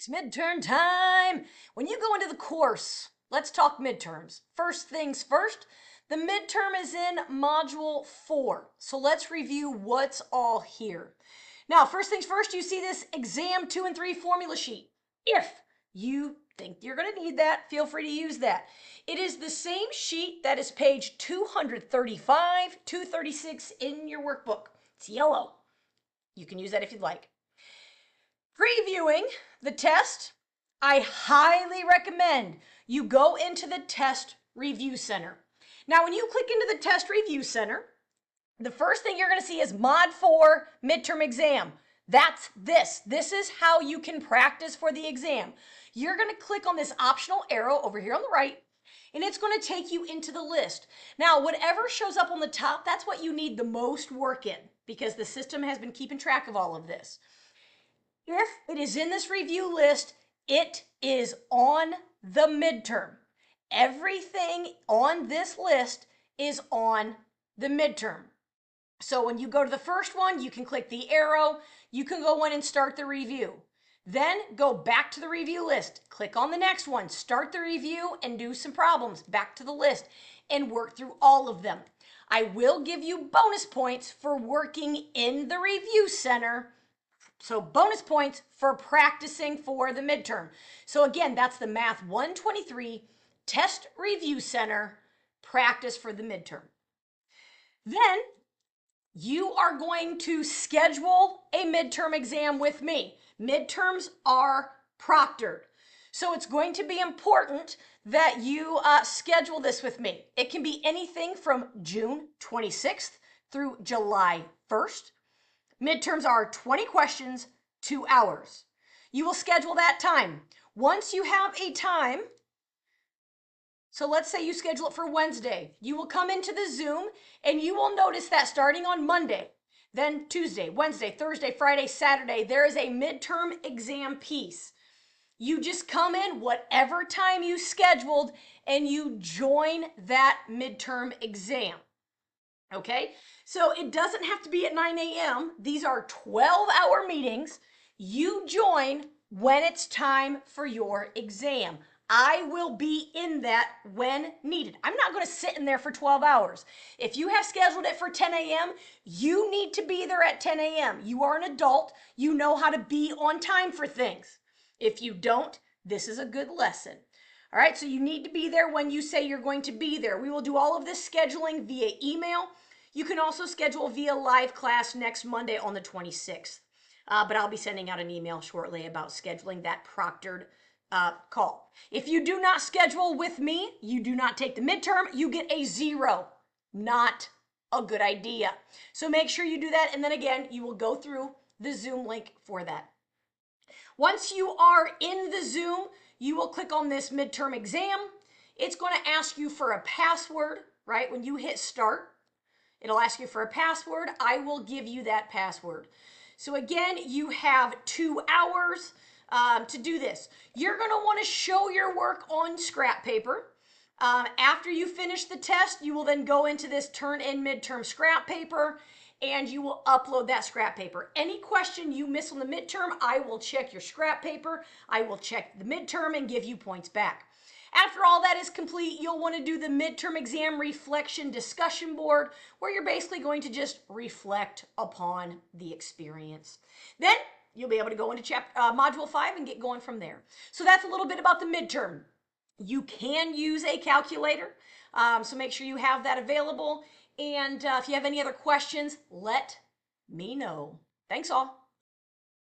It's midterm time. When you go into the course, let's talk midterms. First things first, the midterm is in module 4. So let's review what's all here. Now, first things first, you see this exam 2 and 3 formula sheet. If you think you're going to need that, feel free to use that. It is the same sheet that is page 235, 236 in your workbook. It's yellow. You can use that if you'd like. Previewing the test, I highly recommend you go into the Test Review Center. Now, when you click into the Test Review Center, the first thing you're going to see is Mod 4 Midterm Exam. That's this. This is how you can practice for the exam. You're going to click on this optional arrow over here on the right, and it's going to take you into the list. Now, whatever shows up on the top, that's what you need the most work in, because the system has been keeping track of all of this. If it is in this review list, it is on the midterm. Everything on this list is on the midterm. So when you go to the first one, you can click the arrow. You can go in and start the review. Then go back to the review list. Click on the next one, start the review, and do some problems. Back to the list and work through all of them. I will give you bonus points for working in the review center. So bonus points for practicing for the midterm. So again, that's the Math 123 Test Review Center, practice for the midterm. Then you are going to schedule a midterm exam with me. Midterms are proctored. So it's going to be important that you schedule this with me. It can be anything from June 26th through July 1st. Midterms are 20 questions, 2 hours. You will schedule that time. Once you have a time, so let's say you schedule it for Wednesday, you will come into the Zoom and you will notice that starting on Monday, then Tuesday, Wednesday, Thursday, Friday, Saturday, there is a midterm exam piece. You just come in whatever time you scheduled and you join that midterm exam. Okay, so it doesn't have to be at 9 a.m. These are 12-hour meetings. You join when it's time for your exam. I will be in that when needed. I'm not going to sit in there for 12 hours. If you have scheduled it for 10 a.m., you need to be there at 10 a.m. You are an adult. You know how to be on time for things. If you don't, this is a good lesson. All right, so you need to be there when you say you're going to be there. We will do all of this scheduling via email. You can also schedule via live class next Monday on the 26th. But I'll be sending out an email shortly about scheduling that proctored call. If you do not schedule with me, you do not take the midterm, you get a 0. Not a good idea. So make sure you do that. And then again, you will go through the Zoom link for that. Once you are in the Zoom, you will click on this midterm exam. It's going to ask you for a password, right? When you hit start, it'll ask you for a password. I will give you that password. So again, you have 2 hours to do this. You're going to want to show your work on scrap paper. After you finish the test, you will then go into this turn in midterm scrap paper and you will upload that scrap paper. Any question you miss on the midterm, I will check your scrap paper. I will check the midterm and give you points back. After all that is complete, you'll want to do the midterm exam reflection discussion board, where you're basically going to just reflect upon the experience. Then you'll be able to go into module 5 and get going from there. So that's a little bit about the midterm. You can use a calculator, so make sure you have that available. And if you have any other questions, let me know. Thanks all.